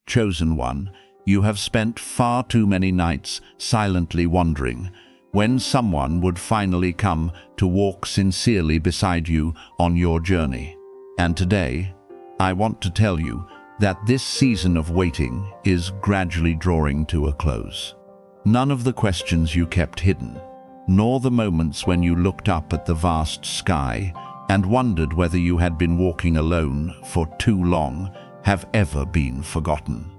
chosen one, you have spent far too many nights silently wondering when someone would finally come to walk sincerely beside you on your journey. And today, I want to tell you that this season of waiting is gradually drawing to a close. None of the questions you kept hidden, nor the moments when you looked up at the vast sky and wondered whether you had been walking alone for too long, have ever been forgotten.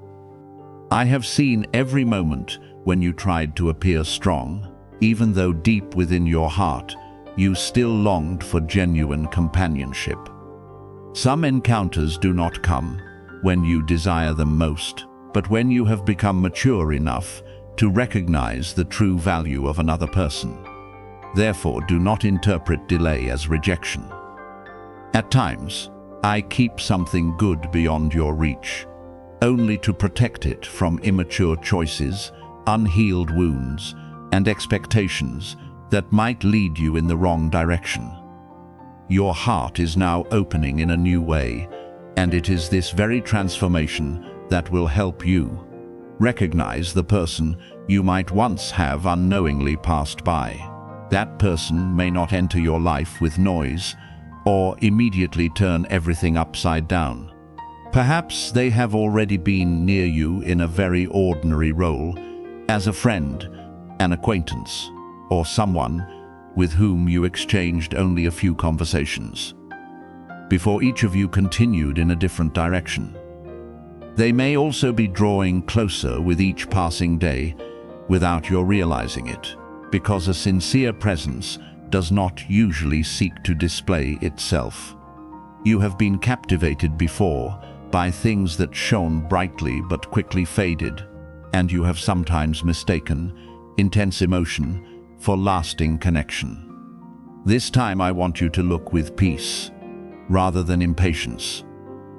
I have seen every moment when you tried to appear strong, even though deep within your heart, you still longed for genuine companionship. Some encounters do not come when you desire them most, but when you have become mature enough to recognize the true value of another person. Therefore, do not interpret delay as rejection. At times, I keep something good beyond your reach, only to protect it from immature choices, unhealed wounds, and expectations that might lead you in the wrong direction. Your heart is now opening in a new way, and it is this very transformation that will help you recognize the person you might once have unknowingly passed by. That person may not enter your life with noise or immediately turn everything upside down. Perhaps they have already been near you in a very ordinary role as a friend, an acquaintance, or someone with whom you exchanged only a few conversations before each of you continued in a different direction. They may also be drawing closer with each passing day without your realizing it, because a sincere presence does not usually seek to display itself. You have been captivated before by things that shone brightly but quickly faded, and you have sometimes mistaken intense emotion for lasting connection. This time I want you to look with peace rather than impatience.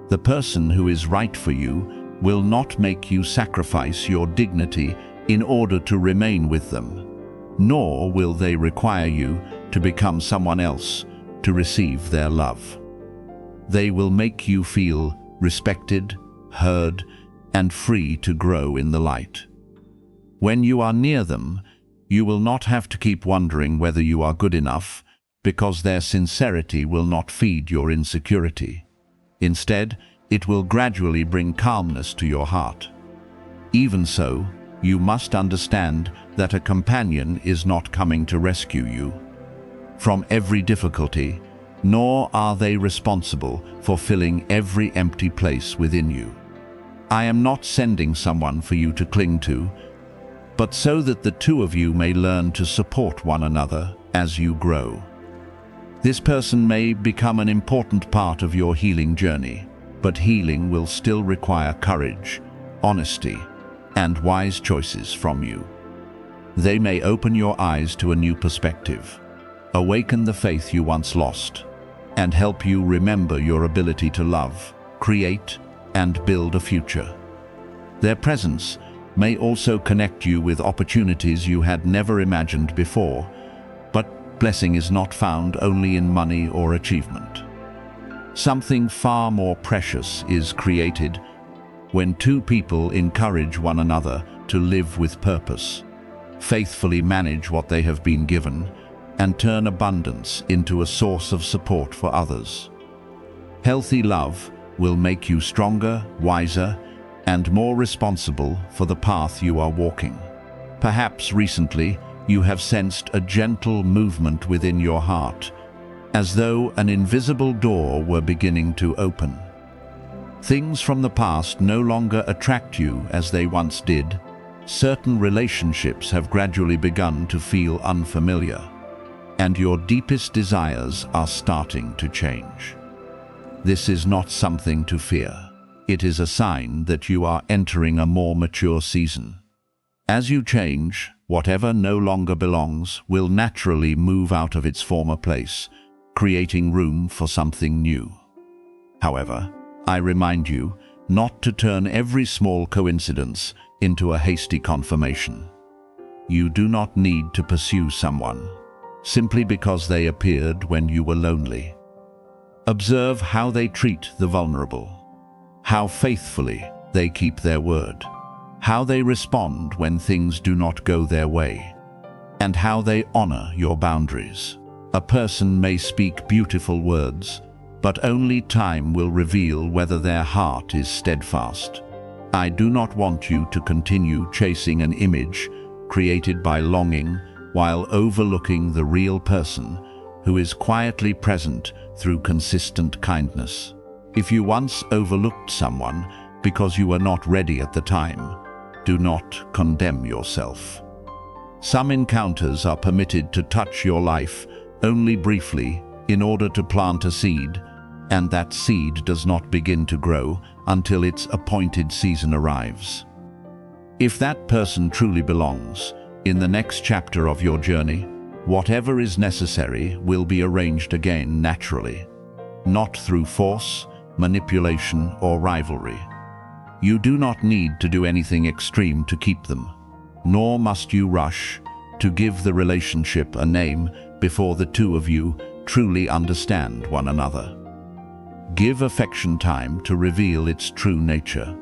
The person who is right for you will not make you sacrifice your dignity in order to remain with them, nor will they require you to become someone else to receive their love. They will make you feel respected, heard, and free to grow in the light. When you are near them, you will not have to keep wondering whether you are good enough, because their sincerity will not feed your insecurity. Instead, it will gradually bring calmness to your heart. Even so, you must understand that a companion is not coming to rescue you from every difficulty, nor are they responsible for filling every empty place within you. I am not sending someone for you to cling to, but so that the two of you may learn to support one another as you grow. This person may become an important part of your healing journey, but healing will still require courage, honesty, and wise choices from you. They may open your eyes to a new perspective, awaken the faith you once lost, and help you remember your ability to love, create, and build a future. Their presence may also connect you with opportunities you had never imagined before, but blessing is not found only in money or achievement. Something far more precious is created when two people encourage one another to live with purpose, faithfully manage what they have been given, and turn abundance into a source of support for others. Healthy love will make you stronger, wiser, and more responsible for the path you are walking. Perhaps recently you have sensed a gentle movement within your heart, as though an invisible door were beginning to open. Things from the past no longer attract you as they once did. Certain relationships have gradually begun to feel unfamiliar, and your deepest desires are starting to change. This is not something to fear. It is a sign that you are entering a more mature season. As you change, whatever no longer belongs will naturally move out of its former place, creating room for something new. However, I remind you not to turn every small coincidence into a hasty confirmation. You do not need to pursue someone simply because they appeared when you were lonely. Observe how they treat the vulnerable, how faithfully they keep their word, how they respond when things do not go their way, and how they honor your boundaries. A person may speak beautiful words, but only time will reveal whether their heart is steadfast. I do not want you to continue chasing an image created by longing while overlooking the real person who is quietly present through consistent kindness. If you once overlooked someone because you were not ready at the time, do not condemn yourself. Some encounters are permitted to touch your life only briefly in order to plant a seed, and that seed does not begin to grow until its appointed season arrives. If that person truly belongs, in the next chapter of your journey, whatever is necessary will be arranged again naturally, not through force, manipulation, or rivalry. You do not need to do anything extreme to keep them, nor must you rush to give the relationship a name before the two of you truly understand one another. Give affection time to reveal its true nature.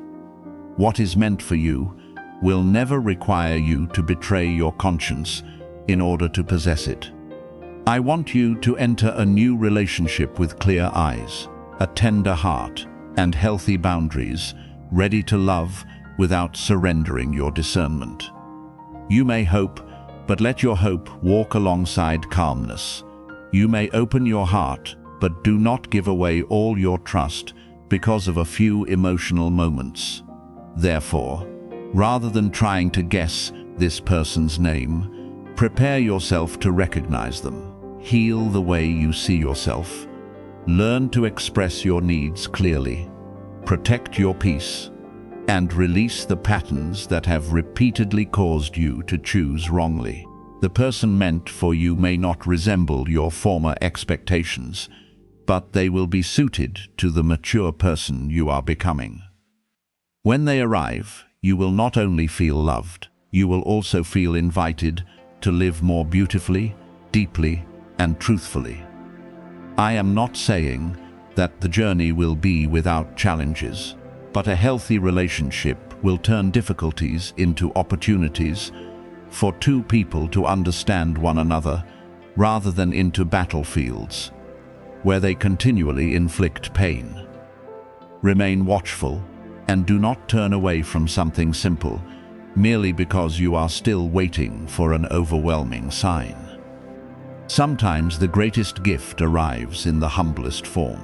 What is meant for you will never require you to betray your conscience in order to possess it. I want you to enter a new relationship with clear eyes, a tender heart, and healthy boundaries, ready to love without surrendering your discernment. You may hope, but let your hope walk alongside calmness. You may open your heart, but do not give away all your trust because of a few emotional moments. Therefore, rather than trying to guess this person's name, prepare yourself to recognize them. Heal the way you see yourself. Learn to express your needs clearly. Protect your peace, and release the patterns that have repeatedly caused you to choose wrongly. The person meant for you may not resemble your former expectations, but they will be suited to the mature person you are becoming. When they arrive, you will not only feel loved, you will also feel invited to live more beautifully, deeply, and truthfully. I am not saying that the journey will be without challenges, but a healthy relationship will turn difficulties into opportunities for two people to understand one another rather than into battlefields where they continually inflict pain. Remain watchful and do not turn away from something simple merely because you are still waiting for an overwhelming sign. Sometimes the greatest gift arrives in the humblest form.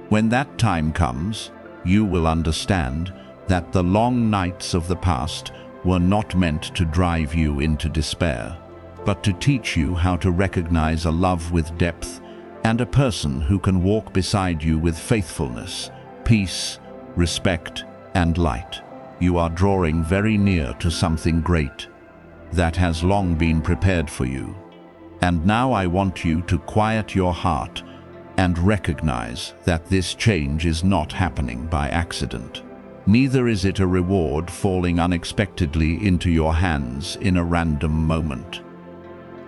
When that time comes, you will understand that the long nights of the past were not meant to drive you into despair, but to teach you how to recognize a love with depth and a person who can walk beside you with faithfulness, peace, respect, and light. You are drawing very near to something great that has long been prepared for you. And now I want you to quiet your heart and recognize that this change is not happening by accident. Neither is it a reward falling unexpectedly into your hands in a random moment.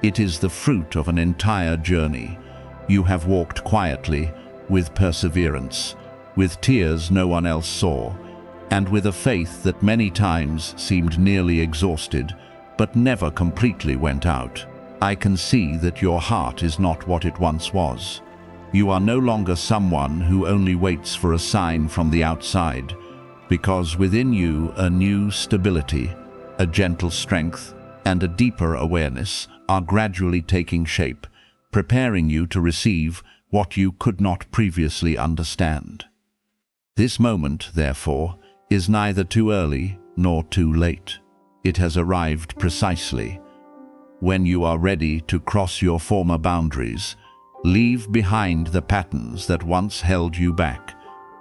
It is the fruit of an entire journey. You have walked quietly, with perseverance, with tears no one else saw, and with a faith that many times seemed nearly exhausted, but never completely went out. I can see that your heart is not what it once was. You are no longer someone who only waits for a sign from the outside, because within you a new stability, a gentle strength, and a deeper awareness are gradually taking shape, preparing you to receive what you could not previously understand. This moment, therefore, is neither too early nor too late. It has arrived precisely when you are ready to cross your former boundaries, leave behind the patterns that once held you back,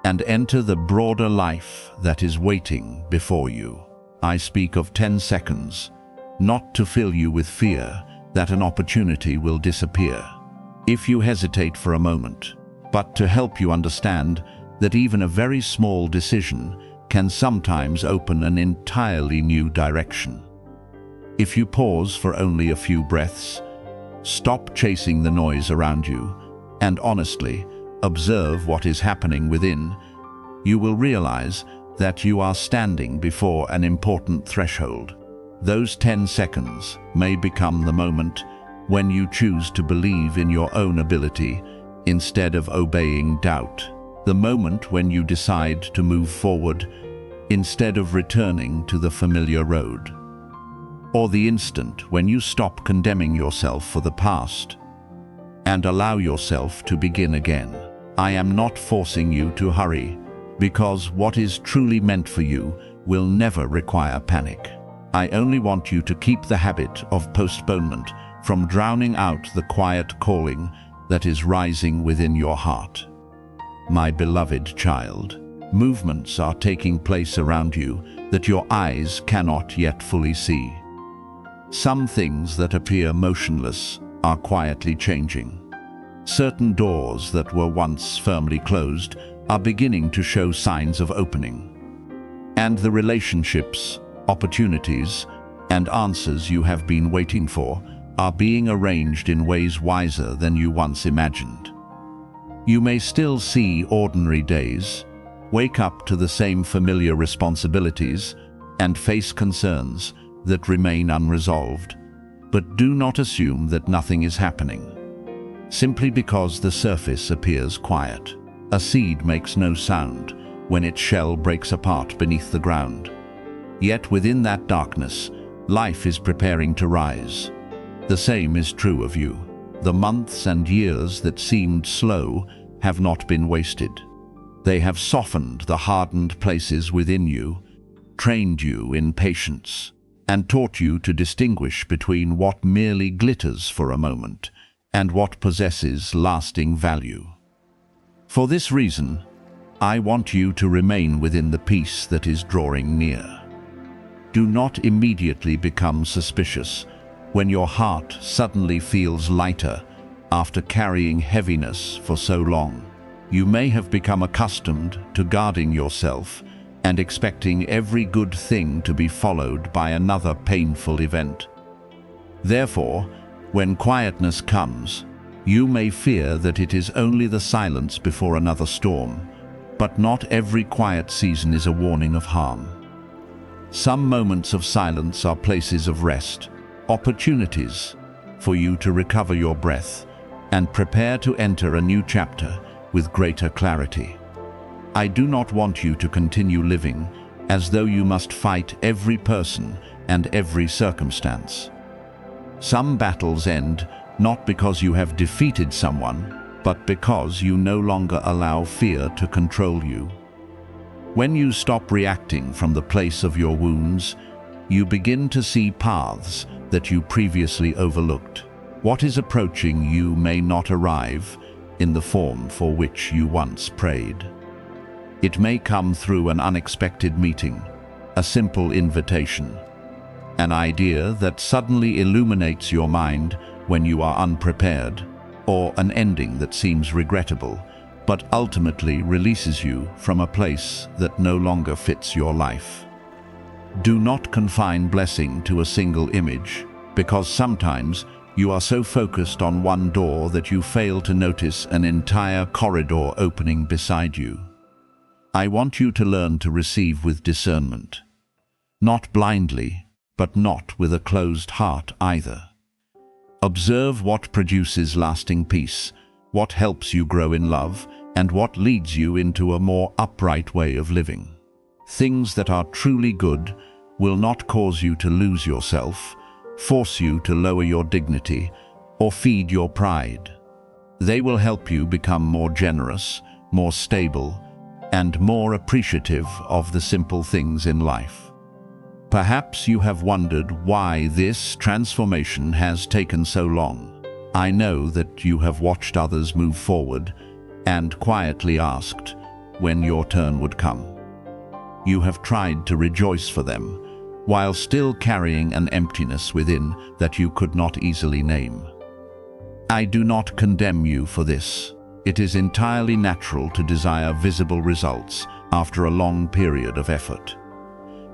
and enter the broader life that is waiting before you. I speak of 10 seconds, not to fill you with fear that an opportunity will disappear if you hesitate for a moment, but to help you understand that even a very small decision can sometimes open an entirely new direction. If you pause for only a few breaths, stop chasing the noise around you, and honestly observe what is happening within, you will realize that you are standing before an important threshold. Those 10 seconds may become the moment when you choose to believe in your own ability instead of obeying doubt. The moment when you decide to move forward instead of returning to the familiar road. Or the instant when you stop condemning yourself for the past and allow yourself to begin again. I am not forcing you to hurry, because what is truly meant for you will never require panic. I only want you to keep the habit of postponement from drowning out the quiet calling that is rising within your heart. My beloved child, movements are taking place around you that your eyes cannot yet fully see. Some things that appear motionless are quietly changing. Certain doors that were once firmly closed are beginning to show signs of opening. And the relationships, opportunities, and answers you have been waiting for are being arranged in ways wiser than you once imagined. You may still see ordinary days, wake up to the same familiar responsibilities, and face concerns that remain unresolved, but do not assume that nothing is happening. Simply because the surface appears quiet. A seed makes no sound when its shell breaks apart beneath the ground. Yet within that darkness, life is preparing to rise. The same is true of you. The months and years that seemed slow have not been wasted. They have softened the hardened places within you, trained you in patience, and taught you to distinguish between what merely glitters for a moment and what possesses lasting value. For this reason, I want you to remain within the peace that is drawing near. Do not immediately become suspicious when your heart suddenly feels lighter after carrying heaviness for so long. You may have become accustomed to guarding yourself and expecting every good thing to be followed by another painful event. Therefore, when quietness comes, you may fear that it is only the silence before another storm, but not every quiet season is a warning of harm. Some moments of silence are places of rest, opportunities for you to recover your breath and prepare to enter a new chapter with greater clarity. I do not want you to continue living as though you must fight every person and every circumstance. Some battles end not because you have defeated someone, but because you no longer allow fear to control you. When you stop reacting from the place of your wounds, you begin to see paths that you previously overlooked. What is approaching you may not arrive in the form for which you once prayed. It may come through an unexpected meeting, a simple invitation, an idea that suddenly illuminates your mind when you are unprepared, or an ending that seems regrettable, but ultimately releases you from a place that no longer fits your life. Do not confine blessing to a single image, because sometimes you are so focused on one door that you fail to notice an entire corridor opening beside you. I want you to learn to receive with discernment. Not blindly, but not with a closed heart either. Observe what produces lasting peace, what helps you grow in love, and what leads you into a more upright way of living. Things that are truly good will not cause you to lose yourself, force you to lower your dignity, or feed your pride. They will help you become more generous, more stable, and more appreciative of the simple things in life. Perhaps you have wondered why this transformation has taken so long. I know that you have watched others move forward and quietly asked when your turn would come. You have tried to rejoice for them, while still carrying an emptiness within that you could not easily name. I do not condemn you for this. It is entirely natural to desire visible results after a long period of effort.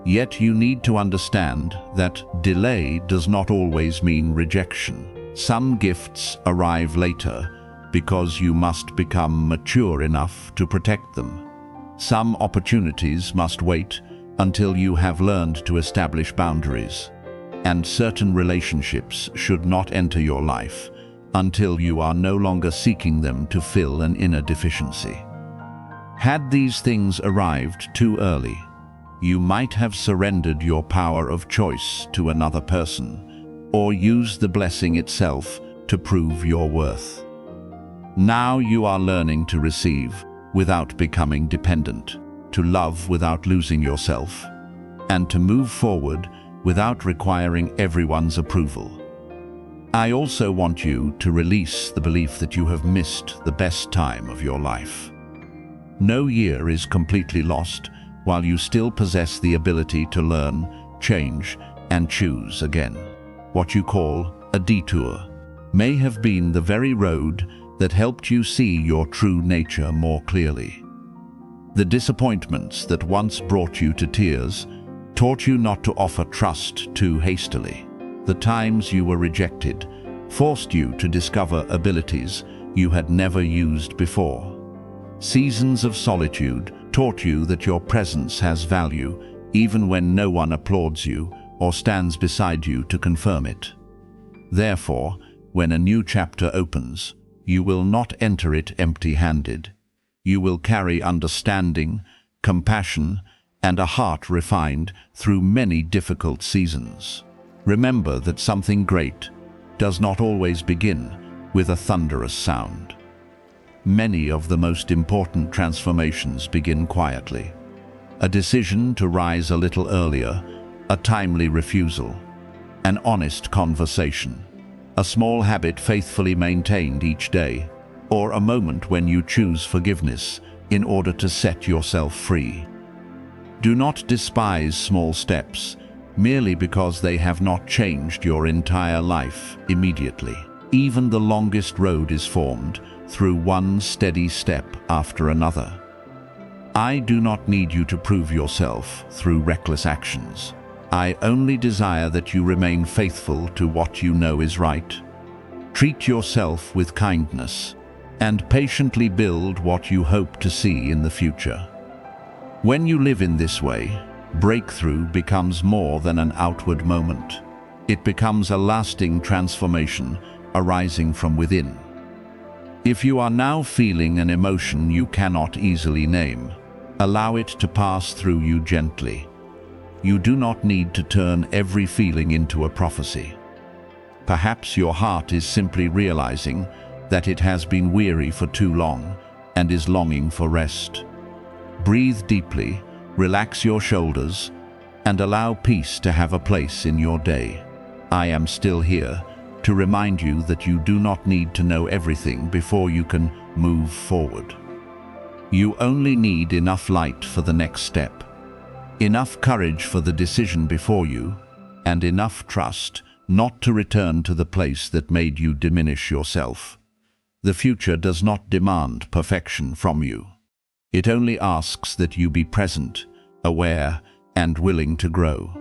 Yet you need to understand that delay does not always mean rejection. Some gifts arrive later because you must become mature enough to protect them. Some opportunities must wait until you have learned to establish boundaries, and certain relationships should not enter your life until you are no longer seeking them to fill an inner deficiency. Had these things arrived too early, you might have surrendered your power of choice to another person, or used the blessing itself to prove your worth. Now you are learning to receive without becoming dependent, to love without losing yourself, and to move forward without requiring everyone's approval. I also want you to release the belief that you have missed the best time of your life. No year is completely lost while you still possess the ability to learn, change, and choose again. What you call a detour may have been the very road that helped you see your true nature more clearly. The disappointments that once brought you to tears taught you not to offer trust too hastily. The times you were rejected forced you to discover abilities you had never used before. Seasons of solitude taught you that your presence has value even when no one applauds you or stands beside you to confirm it. Therefore, when a new chapter opens, you will not enter it empty-handed. You will carry understanding, compassion, and a heart refined through many difficult seasons. Remember that something great does not always begin with a thunderous sound. Many of the most important transformations begin quietly. A decision to rise a little earlier, a timely refusal, an honest conversation, a small habit faithfully maintained each day, or a moment when you choose forgiveness in order to set yourself free. Do not despise small steps merely because they have not changed your entire life immediately. Even the longest road is formed through one steady step after another. I do not need you to prove yourself through reckless actions. I only desire that you remain faithful to what you know is right. Treat yourself with kindness and patiently build what you hope to see in the future. When you live in this way, breakthrough becomes more than an outward moment. It becomes a lasting transformation arising from within. If you are now feeling an emotion you cannot easily name, allow it to pass through you gently. You do not need to turn every feeling into a prophecy. Perhaps your heart is simply realizing that it has been weary for too long and is longing for rest. Breathe deeply, relax your shoulders, and allow peace to have a place in your day. I am still here to remind you that you do not need to know everything before you can move forward. You only need enough light for the next step, enough courage for the decision before you, and enough trust not to return to the place that made you diminish yourself. The future does not demand perfection from you. It only asks that you be present, aware, and willing to grow.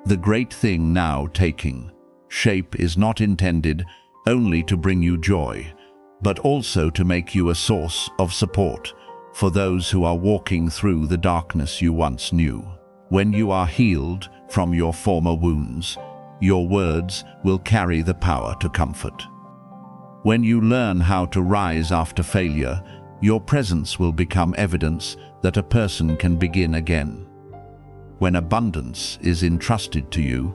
The great thing now taking shape is not intended only to bring you joy, but also to make you a source of support for those who are walking through the darkness you once knew. When you are healed from your former wounds, your words will carry the power to comfort. When you learn how to rise after failure, your presence will become evidence that a person can begin again. When abundance is entrusted to you,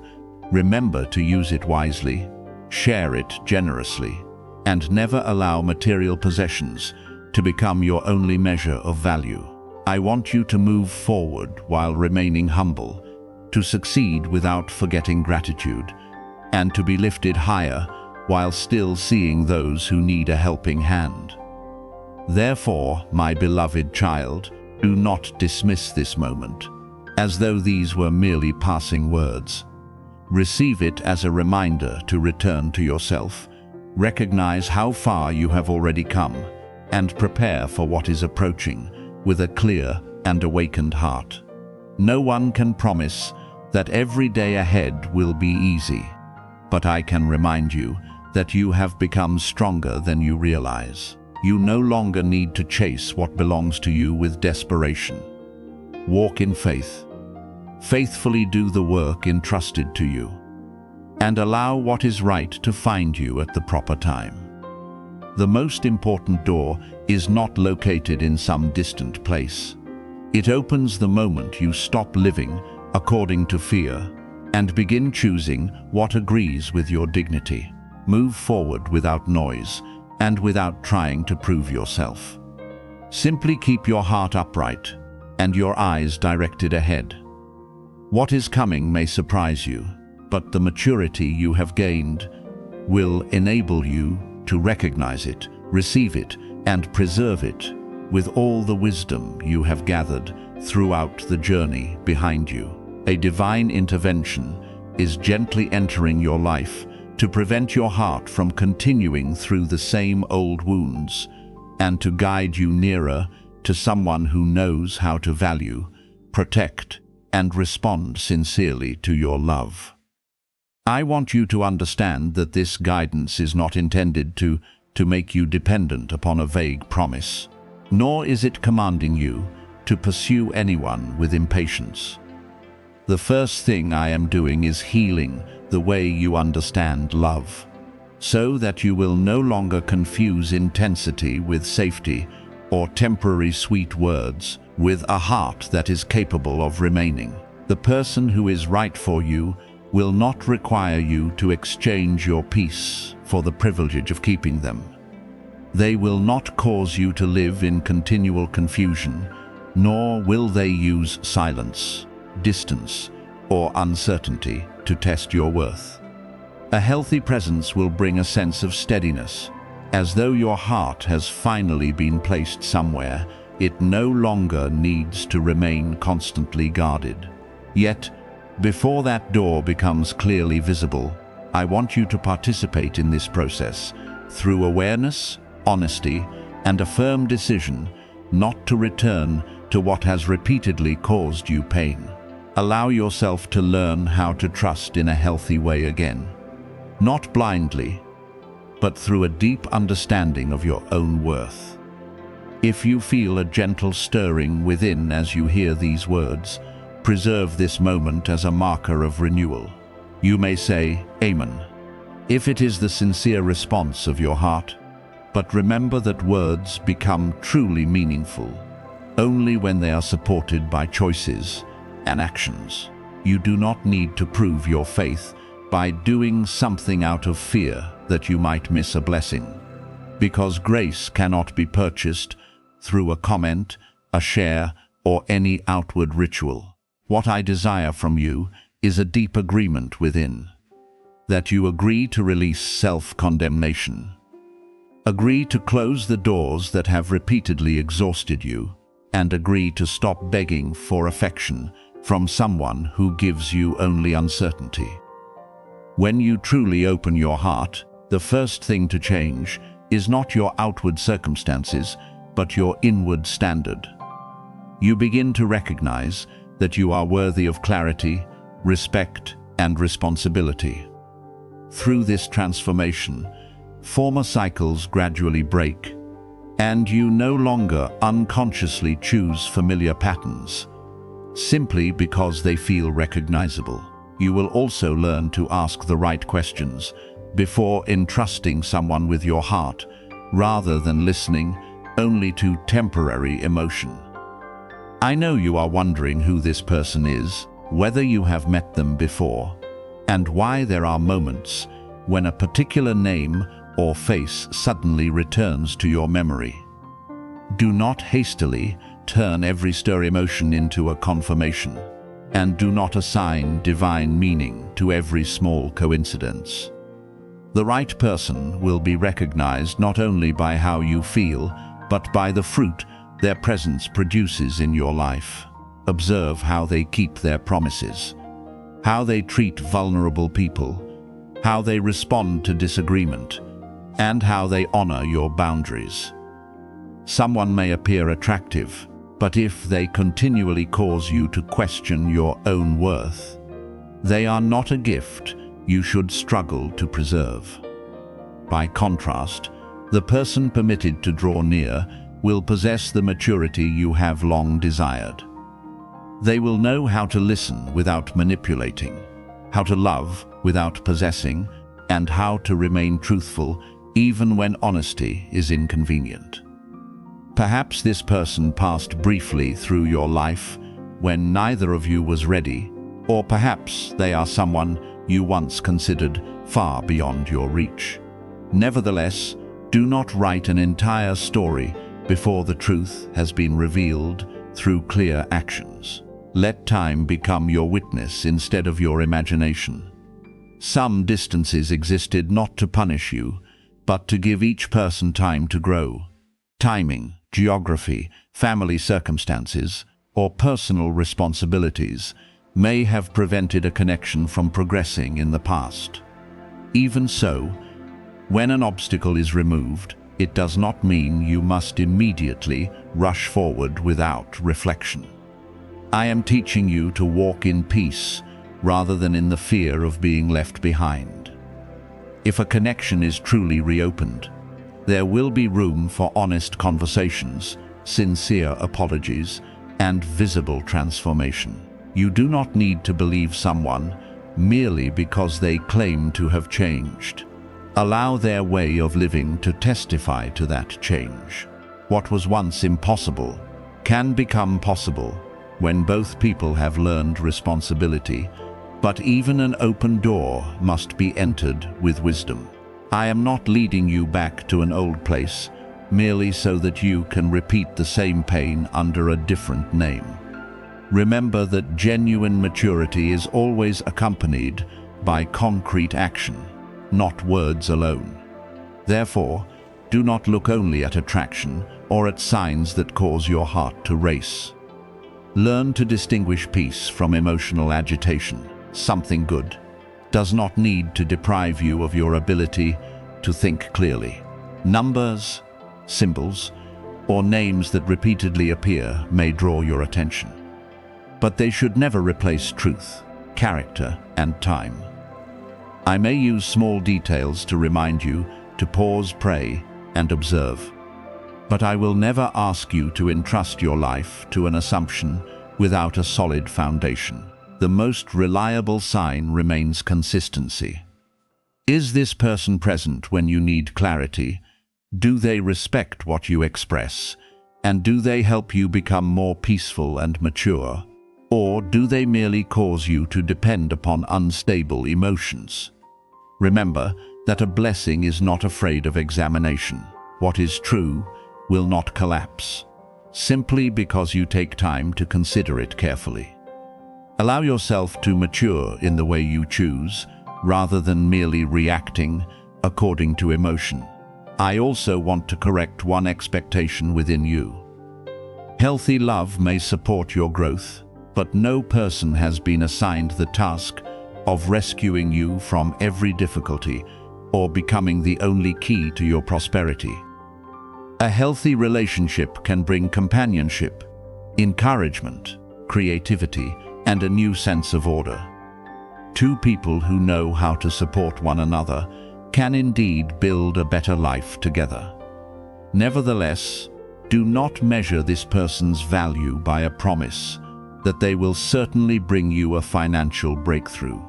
remember to use it wisely, share it generously, and never allow material possessions to become your only measure of value. I want you to move forward while remaining humble, to succeed without forgetting gratitude, and to be lifted higher while still seeing those who need a helping hand. Therefore, my beloved child, do not dismiss this moment as though these were merely passing words. Receive it as a reminder to return to yourself, recognize how far you have already come, and prepare for what is approaching with a clear and awakened heart. No one can promise that every day ahead will be easy, but I can remind you that you have become stronger than you realize. You no longer need to chase what belongs to you with desperation. Walk in faith. Faithfully do the work entrusted to you, and allow what is right to find you at the proper time. The most important door is not located in some distant place. It opens the moment you stop living according to fear and begin choosing what agrees with your dignity. Move forward without noise and without trying to prove yourself. Simply keep your heart upright and your eyes directed ahead. What is coming may surprise you, but the maturity you have gained will enable you to recognize it, receive it, and preserve it with all the wisdom you have gathered throughout the journey behind you. A divine intervention is gently entering your life to prevent your heart from continuing through the same old wounds and to guide you nearer to someone who knows how to value, protect, and respond sincerely to your love. I want you to understand that this guidance is not intended to make you dependent upon a vague promise, nor is it commanding you to pursue anyone with impatience. The first thing I am doing is healing the way you understand love, so that you will no longer confuse intensity with safety or temporary sweet words with a heart that is capable of remaining. The person who is right for you will not require you to exchange your peace for the privilege of keeping them. They will not cause you to live in continual confusion, nor will they use silence, distance, or uncertainty to test your worth. A healthy presence will bring a sense of steadiness, as though your heart has finally been placed somewhere it no longer needs to remain constantly guarded. Yet, before that door becomes clearly visible, I want you to participate in this process through awareness, honesty, and a firm decision not to return to what has repeatedly caused you pain. Allow yourself to learn how to trust in a healthy way again, not blindly, but through a deep understanding of your own worth. If you feel a gentle stirring within as you hear these words, preserve this moment as a marker of renewal. You may say, Amen, if it is the sincere response of your heart, but remember that words become truly meaningful only when they are supported by choices and actions. You do not need to prove your faith by doing something out of fear that you might miss a blessing, because grace cannot be purchased through a comment, a share, or any outward ritual. What I desire from you is a deep agreement within, that you agree to release self-condemnation. Agree to close the doors that have repeatedly exhausted you, and agree to stop begging for affection from someone who gives you only uncertainty. When you truly open your heart, the first thing to change is not your outward circumstances, but your inward standard. You begin to recognize that you are worthy of clarity, respect, and responsibility. Through this transformation, former cycles gradually break, and you no longer unconsciously choose familiar patterns, simply because they feel recognizable. You will also learn to ask the right questions before entrusting someone with your heart, rather than listening only to temporary emotion. I know you are wondering who this person is, whether you have met them before, and why there are moments when a particular name or face suddenly returns to your memory. Do not hastily turn every stir emotion into a confirmation, and do not assign divine meaning to every small coincidence. The right person will be recognized not only by how you feel, but by the fruit their presence produces in your life. Observe how they keep their promises, how they treat vulnerable people, how they respond to disagreement, and how they honor your boundaries. Someone may appear attractive, but if they continually cause you to question your own worth, they are not a gift you should struggle to preserve. By contrast, The person permitted to draw near will possess the maturity you have long desired. They will know how to listen without manipulating, how to love without possessing, and how to remain truthful even when honesty is inconvenient. Perhaps this person passed briefly through your life when neither of you was ready, or perhaps they are someone you once considered far beyond your reach. Nevertheless, do not write an entire story before the truth has been revealed through clear actions. Let time become your witness instead of your imagination. Some distances existed not to punish you, but to give each person time to grow. Timing, geography, family circumstances, or personal responsibilities may have prevented a connection from progressing in the past. Even so, when an obstacle is removed, it does not mean you must immediately rush forward without reflection. I am teaching you to walk in peace rather than in the fear of being left behind. If a connection is truly reopened, there will be room for honest conversations, sincere apologies, and visible transformation. You do not need to believe someone merely because they claim to have changed. Allow their way of living to testify to that change. What was once impossible can become possible when both people have learned responsibility, but even an open door must be entered with wisdom. I am not leading you back to an old place merely so that you can repeat the same pain under a different name. Remember that genuine maturity is always accompanied by concrete action, not words alone. Therefore, do not look only at attraction or at signs that cause your heart to race. Learn to distinguish peace from emotional agitation. Something good does not need to deprive you of your ability to think clearly. Numbers, symbols, or names that repeatedly appear may draw your attention, but they should never replace truth, character, and time. I may use small details to remind you to pause, pray, and observe, but I will never ask you to entrust your life to an assumption without a solid foundation. The most reliable sign remains consistency. Is this person present when you need clarity? Do they respect what you express? And do they help you become more peaceful and mature? Or do they merely cause you to depend upon unstable emotions? Remember that a blessing is not afraid of examination. What is true will not collapse, simply because you take time to consider it carefully. Allow yourself to mature in the way you choose, rather than merely reacting according to emotion. I also want to correct one expectation within you. Healthy love may support your growth, but no person has been assigned the task of rescuing you from every difficulty or becoming the only key to your prosperity. A healthy relationship can bring companionship, encouragement, creativity, and a new sense of order. Two people who know how to support one another can indeed build a better life together. Nevertheless, do not measure this person's value by a promise that they will certainly bring you a financial breakthrough.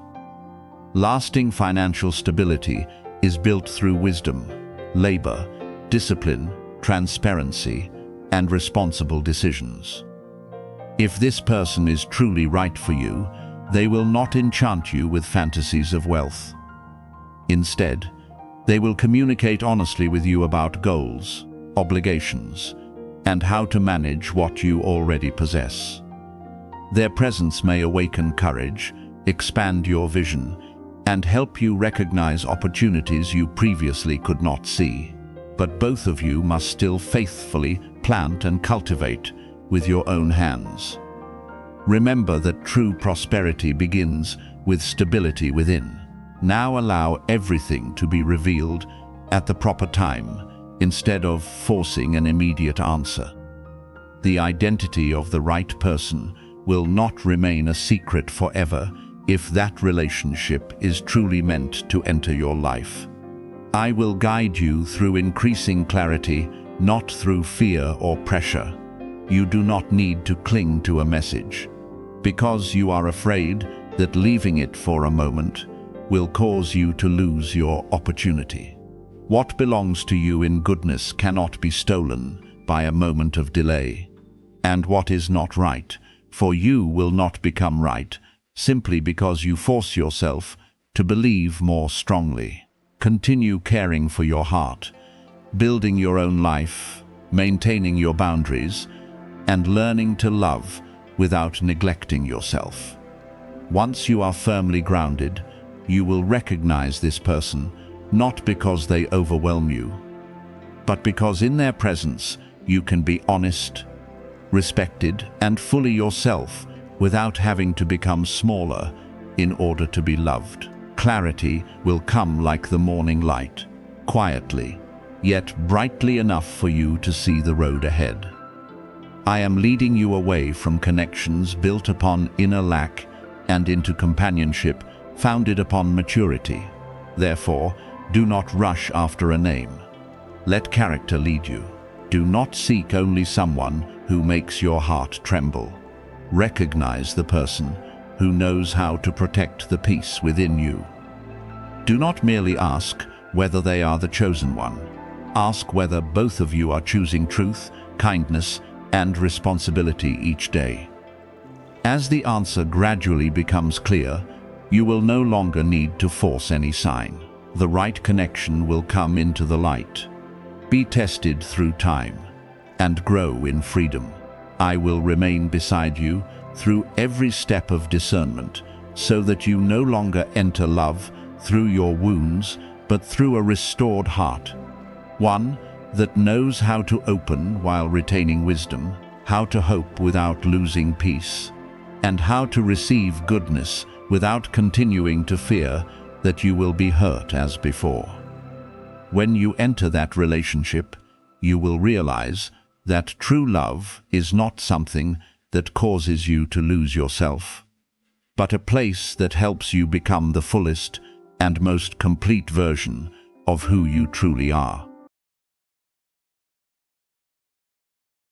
Lasting financial stability is built through wisdom, labor, discipline, transparency, and responsible decisions. If this person is truly right for you, they will not enchant you with fantasies of wealth. Instead, they will communicate honestly with you about goals, obligations, and how to manage what you already possess. Their presence may awaken courage, expand your vision, and help you recognize opportunities you previously could not see. But both of you must still faithfully plant and cultivate with your own hands. Remember that true prosperity begins with stability within. Now allow everything to be revealed at the proper time, instead of forcing an immediate answer. The identity of the right person will not remain a secret forever if that relationship is truly meant to enter your life. I will guide you through increasing clarity, not through fear or pressure. You do not need to cling to a message, because you are afraid that leaving it for a moment will cause you to lose your opportunity. What belongs to you in goodness cannot be stolen by a moment of delay. And what is not right for you will not become right simply because you force yourself to believe more strongly. Continue caring for your heart, building your own life, maintaining your boundaries, and learning to love without neglecting yourself. Once you are firmly grounded, you will recognize this person not because they overwhelm you, but because in their presence you can be honest, respected, and fully yourself without having to become smaller in order to be loved. Clarity will come like the morning light, quietly, yet brightly enough for you to see the road ahead. I am leading you away from connections built upon inner lack and into companionship founded upon maturity. Therefore, do not rush after a name. Let character lead you. Do not seek only someone who makes your heart tremble. Recognize the person who knows how to protect the peace within you. Do not merely ask whether they are the chosen one. Ask whether both of you are choosing truth, kindness, and responsibility each day. As the answer gradually becomes clear, you will no longer need to force any sign. The right connection will come into the light. Be tested through time and grow in freedom. I will remain beside you through every step of discernment, so that you no longer enter love through your wounds, but through a restored heart. One that knows how to open while retaining wisdom, how to hope without losing peace, and how to receive goodness without continuing to fear that you will be hurt as before. When you enter that relationship, you will realize that true love is not something that causes you to lose yourself, but a place that helps you become the fullest and most complete version of who you truly are.